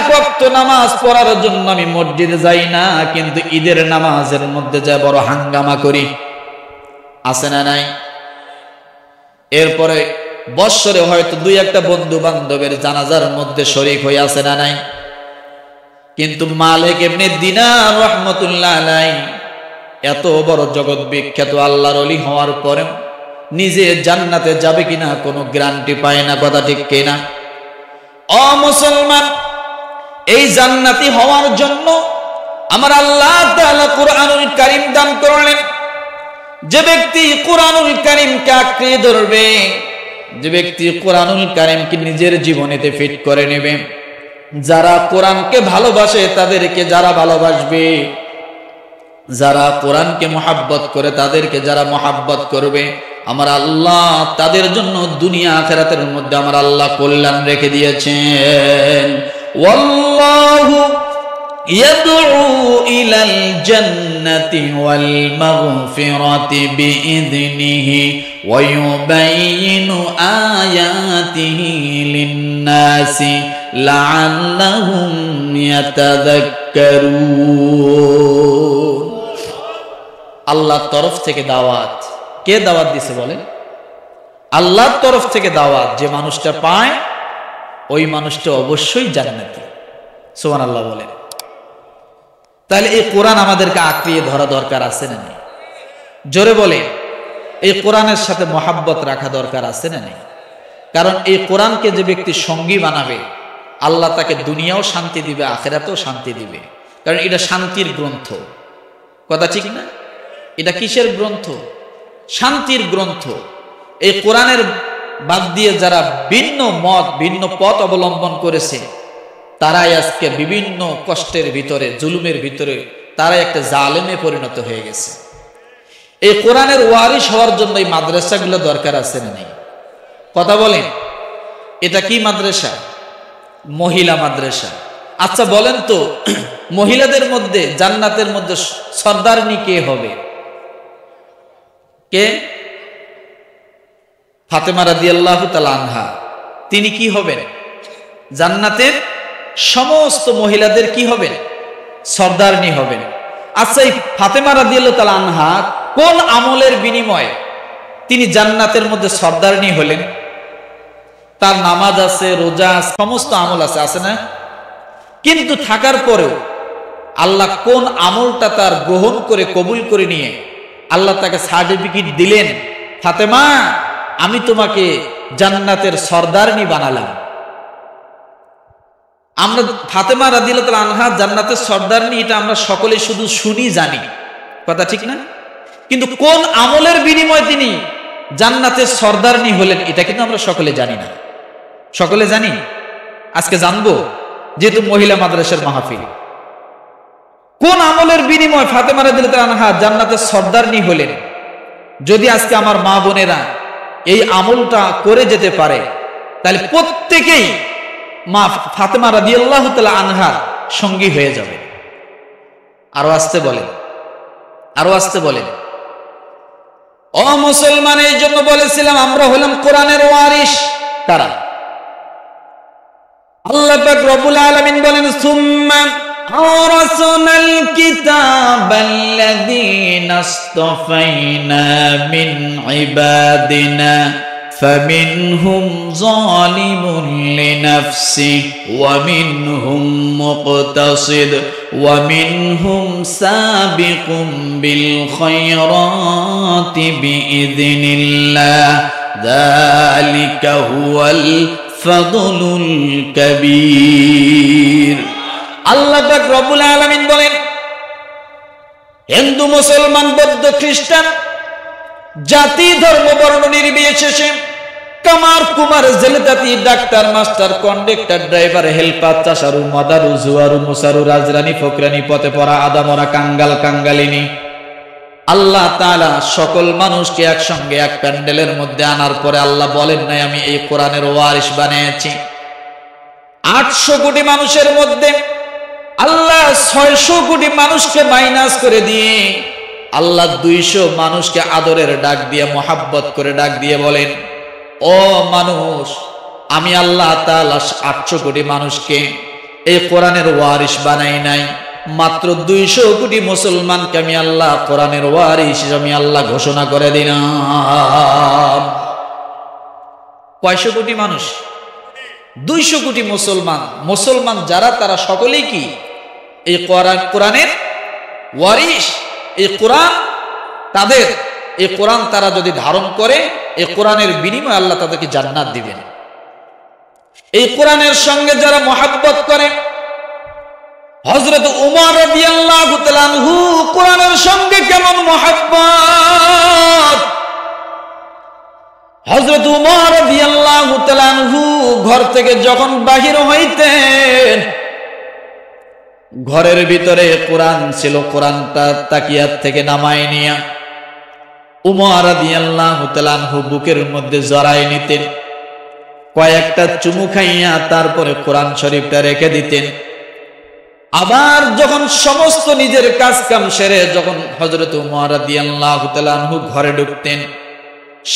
এক ওয়াক্ত নামাজ পড়ার জন্য আমি মসজিদে যাই না, কিন্তু ঈদের নামাজের মধ্যে যা বড় হাঙ্গামা করি। আছে না নাই? এরপরে বৎসরে হয়তো দুই একটা বন্ধু বান্ধবের জানাজার মধ্যে শরীক হয়ে আছে না নাই? কিন্তু মালিক ইবনে দিনার রাহমাতুল্লাহ আলাইহি এত বড় জগৎ বিখ্যাত আল্লাহর ওলি হওয়ার পরে নিজে জান্নাতে যাবে কিনা কোনো গ্যারান্টি পায় না। কথা ঠিক কিনা? ও মুসলমান, এই জান্নাতি হওয়ার জন্য আমার আল্লাহ তাআলা কুরআনুল কারীম দান করলেন। যে ব্যক্তি কুরআনুল কারীমকে আঁকড়ে ধরবে, যে ব্যক্তি কুরআনুল কারীমকে নিজের জীবনেতে ফিট করে নেবে, যারা কোরআনকে ভালোবাসে তাদেরকে যারা ভালোবাসবে, যারা কোরআনকে মহাব্বত করে তাদেরকে যারা মহাব্বত করবে, আমার আল্লাহ তাদের জন্য দুনিয়া আখিরাতের মধ্যে আমার আল্লাহ কল্যাণ রেখে দিয়েছেন। ওয়াল্লাহু ইয়াদউ ইলাল জান্নাতি ওয়াল মাগফিরাতি বিইذনিহি ওয়া ইউবাইয়িনু আয়াতিহি লিন-নাসি লাআল্লাহুম ইয়াতাযাক্কারুন। আল্লাহর তরফ থেকে দাওয়াত। কে দাওয়াত দিছে বলেন? আল্লাহর তরফ থেকে দাওয়াত। যে মানুষটা পায় ওই মানুষটা অবশ্যই জান্নাতি। সুবহানাল্লাহ বলেন। তাহলে এই কোরআন আমাদেরকে আঁকড়িয়ে ধরা দরকার আছে না নেই? জোরে বলে, এই কোরআনের সাথে মহাব্বত রাখা দরকার আছে না নেই? কারণ এই কোরআনকে যে ব্যক্তি সঙ্গী বানাবে, আল্লাহ তাকে দুনিয়াও শান্তি দিবে, আখিরাতেও শান্তি দিবে। কারণ এটা শান্তির গ্রন্থ। কথা ঠিক না? এটা কিসের গ্রন্থ? শান্তির গ্রন্থ। এই কোরআনের বাদ দিয়ে যারা ভিন্ন মত ভিন্ন পথ অবলম্বন করেছে, তারাই আজকে বিভিন্ন কষ্টের ভিতরে, জুলুমের ভিতরে তারাই একটা জালেমে পরিণত হয়ে গেছে। এই কোরআনের ওয়ারিশ হওয়ার জন্য এই মাদ্রাসাগুলো দরকার আছে না নেই? কথা বলেন। এটা কি মাদ্রাসা? মহিলা মাদ্রাসা। আচ্ছা বলেন তো, মহিলাদের মধ্যে জান্নাতের মধ্যে সর্দারনি কে হবে? কে? ফাতেমা রাদিয়াল্লাহু তাআলা আনহা। তিনি কি হবেন? জান্নাতের সমস্ত মহিলাদের কি হবেন? সর্দারনি হবেন। আচ্ছা, এই ফাতেমা রাদিয়াল্লাহু তাআলা আনহা কোন আমলের বিনিময়ে তিনি জান্নাতের মধ্যে সর্দারনি হলেন? তার নামাজ আছে, রোজা আছে, সমস্ত আমল আছে, আছে না? কিন্তু থাকার পরেও আল্লাহ কোন আমলটা তার গ্রহণ করে কবুল করে নিয়ে আল্লাহ তাকে সার্টিফিকেট দিলেন, ফাতেমা আমি তোমাকে জান্নাতের সর্দারনি বানালাম। আমরা ফাতেমা রাদিয়াল্লাহু তাআলা আনহা জান্নাতের সর্দারনি, এটা আমরা সকলে শুধু শুনি, জানি। কথা ঠিক না? কিন্তু কোন আমলের বিনিময়ে তিনি জান্নাতের সর্দারনি হলেন, এটা কিন্তু আমরা সকলে জানি না। সকলে জানি? আজকে জানবো, যেহেতু মহিলা মাদ্রাসার মাহফিল। কোন আমলের বিনিময়ে ফাতেমা রাদিয়াল্লাহু তাআলা আনহা জান্নাতের সর্দারনি হলেন? যদি আজকে আমার মা বোনেরা এই আমলটা করে যেতে পারে, তাহলে প্রত্যেকেই মা ফাতেমা রাদিয়াল্লাহু তাআলা আনহার সঙ্গী হয়ে যাবে। আরো আসতে বলেন, আরো আসতে বলেন। ও মুসলমান, এই জন্য বলেছিলাম আমরা হলাম কোরআনের ওয়ারিশ। তারা আল্লাহ পাক রব্বুল আলামিন বলেন, সুম্মা আওরাসনাল কিতাবাল্লাযীনা ইসতাফাইনা মিন ইবাদিনা فمنهم ظالم لنفسه ومنهم مقتصد ومنهم سابق بالخيرات بإذن الله ذلك هو الفضل الكبير। আল্লাহ পাক রব্বুল আলামিন বলেন, হিন্দু মুসলমান বৌদ্ধ খ্রিস্টান জাতি ধর্ম বর্ণ নির্বিশেষে, কামার কুমার জেলেদাতি doctor master conductor driver helper চাষারু মাদারু জুয়ারু মুসারু রাজরানী ফকরানি পথে পড়া আদামরা কাঙ্গাল কাঙ্গালিনী, আল্লাহ তাআলা সকল মানুষকে একসঙ্গে এক প্যান্ডেলের মধ্যে আনার পরে আল্লাহ বলেন নাই আমি এই কোরআনের ওয়ারিশ বানিয়েছি। 800 কোটি মানুষের মধ্যে আল্লাহ 600 কোটি মানুষকে মাইনাস করে দিয়ে আল্লাহ 200 মানুষকে আদরের ডাক দিয়ে, মোহাব্বত করে ডাক দিয়ে বলেন, ও মানুষ, আমি আল্লাহ তাআলা 800 কোটি মানুষকে এই কোরআনের ওয়ারিস বানাই নাই, মাত্র 200 কোটি মুসলমানকে আমি আল্লাহ কোরআনের ওয়ারিস আমি আল্লাহ ঘোষণা করে দিলাম। কয়শো কোটি মানুষ? 200 কোটি মুসলমান। মুসলমান যারা তারা সকলেই কি এই কোরআনের ওয়ারিস। এই কোরআন তাদের, এই কোরআন তারা যদি ধারণ করে, এই কোরআনের বিনিময়ে আল্লাহ তাদেরকে জান্নাত দিবেন। এই কোরআনের সঙ্গে যারা মহাব্বত করে, হযরত উমর রাদিয়াল্লাহু তাআলা আনহু কোরআনের সঙ্গে কেমন মহাব্বত! হযরত উমর রাদিয়াল্লাহু তাআলা আনহু ঘর থেকে যখন বাহির হইতেন, ঘরের ভিতরে কোরআন ছিল, কোরআনটা তাকিয়ার থেকে নামায় নিয়া উমর রাদিয়াল্লাহু তাআলা আনহু বুকের মধ্যে জড়ায় নিতেন, কয়েকটা চুমু খাইয়া তারপরে কোরআন শরীফটা রেখে দিতেন। আবার যখন সমস্ত নিজের কাজ কাম সেরে যখন হযরত উমর রাদিয়াল্লাহু তাআলা আনহু ঘরে ঢুকতেন,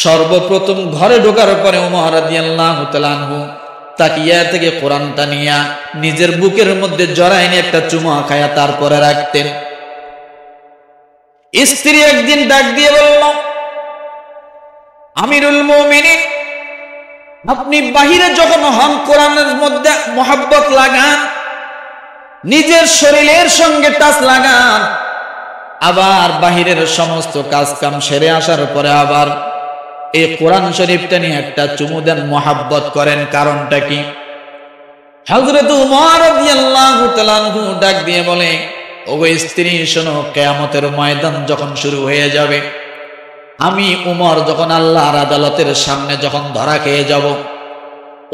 সর্বপ্রথম ঘরে ঢোকার পরে উমর রাদিয়াল্লাহু তাআলা আনহু তাকিয়া থেকে কোরআনটা নিয়া নিজের বুকের মধ্যে জড়ায় নিয়ে একটা চুমা খায়া তারপরে রাখতেন। স্ত্রী একদিন ডাক দিয়ে বলল, আমিরুল মুমিনিন, আপনি বাহিরে যখন হন কোরআনের মধ্যে মহাব্বত লাগান, নিজের শরীরের সঙ্গে টাচ লাগান, আবার বাহিরের সমস্ত কাজ কাম সেরে আসার পরে আবার এই কোরআন শরীফটা নিয়ে একটা চুমু দেন, মহাব্বত করেন, কারণটা কি? হযরত উমর রাদিয়াল্লাহু তাআলা আনহু ডাক দিয়ে বলে, ওগো স্ত্রী শোনো, কিয়ামতের ময়দান যখন শুরু হয়ে যাবে, আমি উমর যখন আল্লাহর আদালতের সামনে যখন ধরা খেয়ে যাব,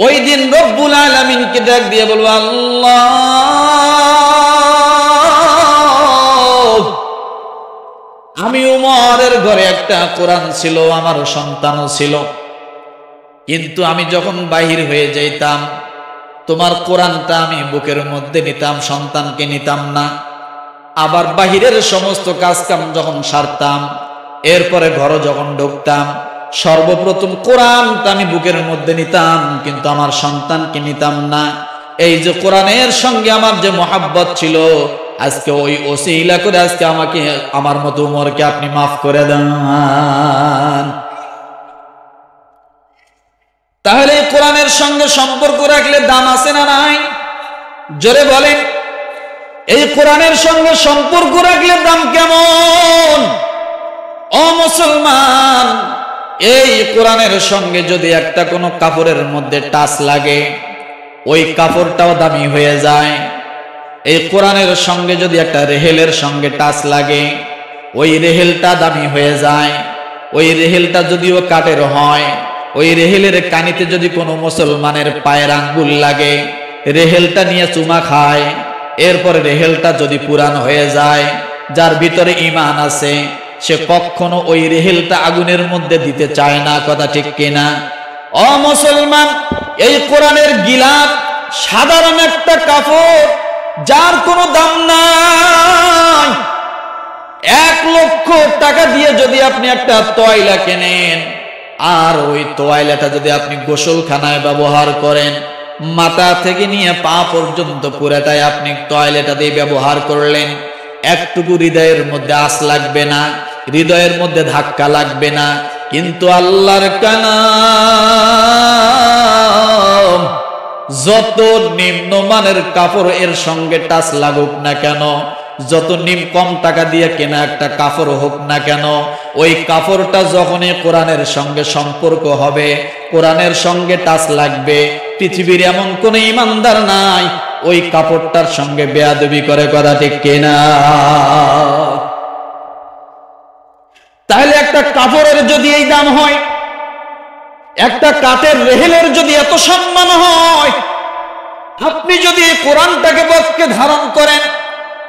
ওই দিন রব্বুল আলামিনকে ডাক দিয়ে বলবো, আল্লাহ, আমি উমরের ঘরে একটা কোরআন ছিল, আমার সন্তানও ছিল, কিন্তু আমি যখন বাহির হয়ে যাইতাম তোমার কোরআনটা আমি বুকের মধ্যে নিতাম, সন্তানকে নিতাম না। আবার বাহিরের সমস্ত কাজ কাম যখন সারতাম, এরপরে ঘরে যখন ঢুকতাম, সর্বপ্রথম কোরআনটা আমি বুকের মধ্যে নিতাম, কিন্তু আমার সন্তানকে নিতাম না। এই যে কোরআনের সঙ্গে আমার যে মহাব্বত ছিল, আজকে ওই ওসিলা করে আজকে আমাকে, আমার মতো উমরকে আপনি মাফ করে দেন। তাহলে কোরআনের সঙ্গে সম্পর্ক রাখলে দাম আছে না নাই? জোরে বলেন, এই কোরআনের সঙ্গে সম্পর্ক রাখলে দাম কেমন? ও মুসলমান, এই কোরআনের সঙ্গে যদি একটা কোনো কাপড়ের মধ্যে টাচ লাগে, ওই কাপড়টাও দামি হয়ে যায়। এই কোরআনের সঙ্গে যদি একটা রেহেলের সঙ্গে টাচ লাগে, ওই রেহেলটা দামি হয়ে যায়। ওই রেহেলটা যদিও কাঠের হয়, ওই রেহেলের কানিতে যদি কোনো মুসলমানের পায়ের আঙ্গুল লাগে, রেহেলটা নিয়ে চুমা খায়, এরপরে রেহেলটা যদি পুরান হয়ে যায়, যার ভিতরে ঈমান আছে, সে কখনো ওই রেহেলটা আগুনের মধ্যে দিতে চায় না। কথা ঠিক কিনা? ও মুসলমান, এই কোরআনের গিলাফ সাধারণ একটা কাপড়, যার কোনো দাম নাই। 1 লক্ষ টাকা দিয়ে যদি আপনি একটা তয়লা কেনেন, আর ওই তয়লাটা যদি আপনি গোসলখানায় ব্যবহার করেন, মাথা থেকে নিয়ে পা পর্যন্ত পুরাটাই আপনি টয়লেটটা দিয়ে ব্যবহার করলেন, একটুকু হৃদয়ের মধ্যে আঁচ লাগবে না, হৃদয়ের মধ্যে ধাক্কা লাগবে না। কিন্তু আল্লাহর কালাম যত নিম্নমানের কাপড় এর সঙ্গে টাচ লাগুক না কেন, যত কম টাকা দিয়ে কেনা একটা কাপড় হোক না কেন, ওই কাপড়টা যখনই কোরআনের সঙ্গে সম্পর্ক হবে, কোরআনের সঙ্গে টাচ লাগবে, পৃথিবীর এমন কোন ইমানদার নাই ওই কাপড়টার সঙ্গে বেয়াদবি করে। কথা ঠিক কিনা? তাহলে একটা কাপড়ের যদি এই দাম হয়, একটা কাঠের রেহেলের যদি এত সম্মান হয়, আপনি যদি এই কোরআনটাকে বক্ষে ধারণ করেন,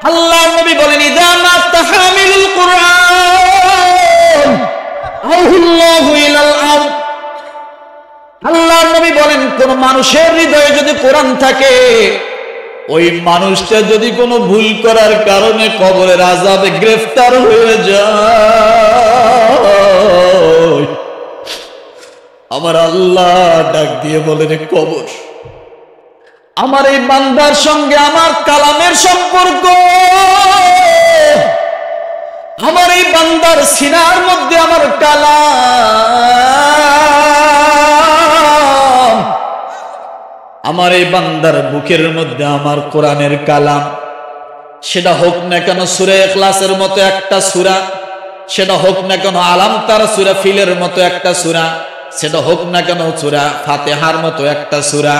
আল্লাহর নবী বলেন, ইযা মাতা হামিলুল কুরআন আউহুল্লাহু ইলাল আরদ। আল্লাহর নবী বলেন, কোন মানুষের হৃদয়ে যদি কোরআন থাকে, ওই মানুষটা যদি কোনো ভুল করার কারণে কবরের আযাবে গ্রেফতার হয়ে যায়, আমার আল্লাহ ডাক দিয়ে বলেন, কবর আমার এই বান্দার সঙ্গে আমার কালামের সম্পর্ক, আমার এই বান্দার সিনার মধ্যে আমার কালাম, আমার এই বান্দার বুকের মধ্যে আমার কোরআনের কালাম। সেটা হোক না কেন সূরা ইখলাসের মতো একটা সূরা, সেটা হোক না কেন আলাম তার সূরা ফিলের মতো একটা সূরা, সেটা হোক না কেন সূরা ফাতিহার মতো একটা সূরা,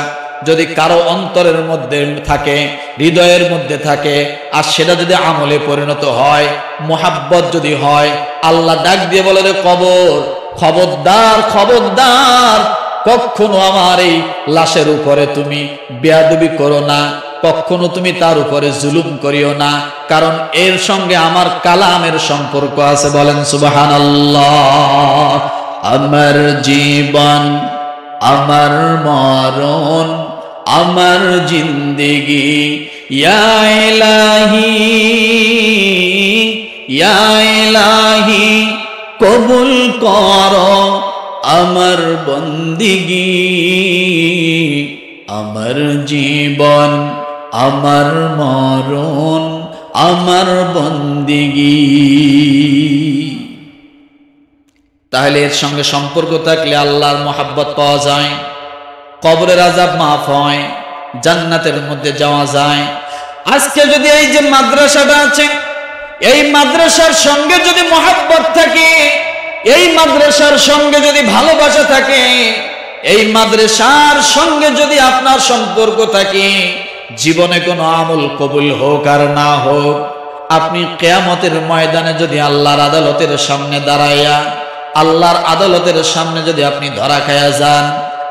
যদি কারো অন্তরের মধ্যে থাকে, হৃদয়ের মধ্যে থাকে, আর সেটা যদি আমলে পরিণত হয়, মুহাব্বত যদি হয়, আল্লাহ ডাক দিয়ে বলে রে কবর, খবরদার খবরদার, কখনো আমার এই লাশের উপরে তুমি বেয়াদবি করো না, কখনো তুমি তার উপরে জুলুম করিও না, কারণ এর সঙ্গে আমার কালামের সম্পর্ক আছে। বলেন সুবহানাল্লাহ। আমার জীবন, আমার মরণ, আমার জিন্দেগি, ইয়া ইলাহি ইয়া ইলাহি কবুল করো আমার বন্দিগি। আমার জীবন, আমার মরণ, আমার বন্দিগি। তাহলে এর সঙ্গে সম্পর্ক থাকলে আল্লাহর মহব্বত পাওয়া যায়, কবরের আযাব মাফ হয়, জান্নাতের মধ্যে যাওয়া যায়। আজকে যদি এই যে মাদ্রাসাটা আছে, এই মাদ্রাসার সঙ্গে যদি মহব্বত থাকে, এই মাদ্রাসার সঙ্গে যদি ভালোবাসা থাকে, এই মাদ্রাসার সঙ্গে যদি আপনার সম্পর্ক থাকে, জীবনে কোনো আমল কবুল হোক আর না হোক, আপনি কিয়ামতের ময়দানে যদি আল্লাহর আদালতের সামনে দাঁড়াইয়া, আল্লাহর আদালতের সামনে যদি আপনি ধরা খায়া যান,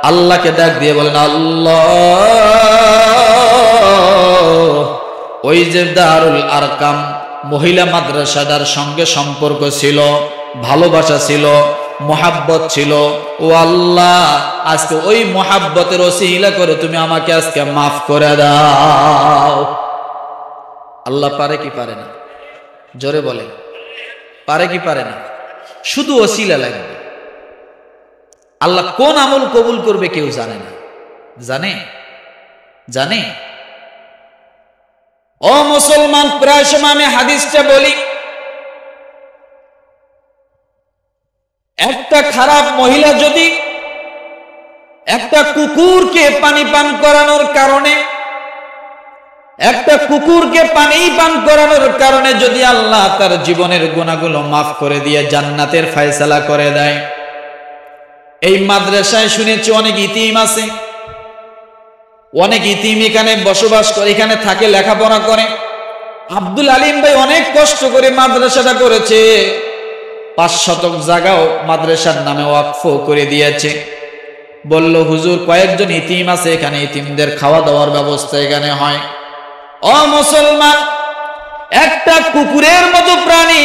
আল্লাহকে ডাক দিয়ে বলেন আল্লাহ, ওই যে দারুল আরকাম মহিলা মাদ্রাসাটার সঙ্গে সম্পর্ক ছিল, ভালোবাসা ছিল, মোহাব্বত ছিল, ও আল্লাহ আজকে ওই মোহাব্বতের ওসিলা করে তুমি আমাকে আজকে মাফ করে দাও। আল্লাহ পারে কি পারে না? জোরে বলে, পারে কি পারে না? শুধু ওসিলা লাগবে। আল্লাহ কোন আমল কবুল করবে কেউ জানে না। জানে? জানে? ও মুসলমান, প্রায় সময় আমি হাদিসটা বলি, একটা খারাপ মহিলা যদি একটা কুকুরকে পানি পান করানোর কারণে, একটা কুকুরকে পানি পান করানোর কারণে যদি আল্লাহ তার জীবনের গুনাহগুলো মাফ করে দিয়ে জান্নাতের ফয়সালা করে দেয়। এই মাদ্রাসায় শুনেছি অনেক ইতিম আছে, অনেক ইতিম এখানে বসবাস করে, এখানে থাকে, লেখাপড়া করে। আব্দুল আলিম ভাই অনেক কষ্ট করে মাদ্রাসাটা করেছে, 5 শতক জায়গাও মাদ্রাসার নামে ওয়াকফ করে দিয়েছে। বলল হুজুর কয়েকজন ইতিম আছে এখানে, ইতিমদের খাওয়া দাওয়ার ব্যবস্থা এখানে হয়। ও মুসলমান, একটা কুকুরের মতো প্রাণী,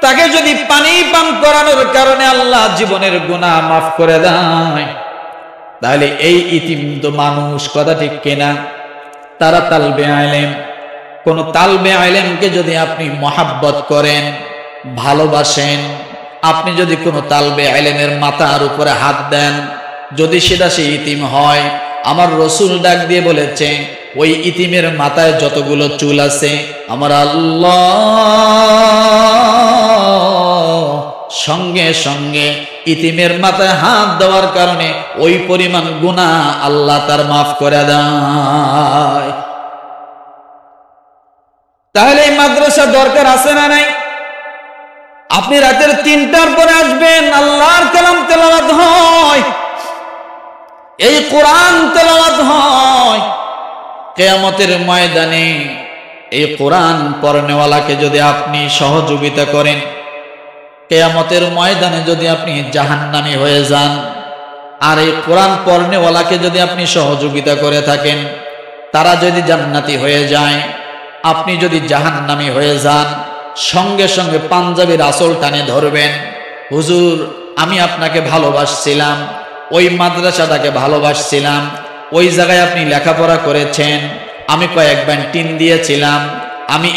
তাকে যদি পানি পান করানোর কারণে আল্লাহ জীবনের গুনাহ মাফ করে দেয়, তাহলে এই ইতিম তো মানুষ, কথা ঠিক কিনা? তারা তালবে আলেম। কোন তালবে আলেমকে যদি আপনি মহাব্বত করেন, ভালোবাসেন, আপনি যদি কোনো তালবে আলেমের মাথার উপরে হাত দেন, যদি সেটা সেই ইতিম হয়, আমার রসুল ডাক দিয়ে বলেছে ওই ইতিমের মাথায় যতগুলো চুল আছে, আমার আল্লাহ সঙ্গে সঙ্গে ইতিমের মাথায় হাত দেওয়ার কারণে ওই পরিমাণ গুনাহ আল্লাহ তার মাফ করে দেয়। তাহলে এই মাদ্রাসা দরকার আছে না নাই? আপনি রাতের 3টার পরে আসবেন, আল্লাহর কালাম তেলাওয়াত হয়, এই কোরআন তেলাওয়াত হয়। কিয়ামতের ময়দানে এই কোরআন পড়নেওয়ালাকে যদি আপনি সহযোগিতা করেন, কিয়ামতের ময়দানে যদি আপনি জাহান্নামী হয়ে যান, আর এই কোরআন পড়নেওয়ালাকে যদি আপনি সহযোগিতা করে থাকেন, তারা যদি জান্নাতি হয়ে যায়, আপনি যদি জাহান্নামী হয়ে যান, সঙ্গে সঙ্গে পাঞ্জাবির আঁচল টানে ধরবেন, হুজুর আমি আপনাকে ভালোবাসছিলাম, ওই মাদ্রাসাটাকে ভালোবাসছিলাম, ওই জায়গায় আপনি লেখাপড়া করেছেন, আমি কয়েকবার টিন দিয়েছিলাম, আমি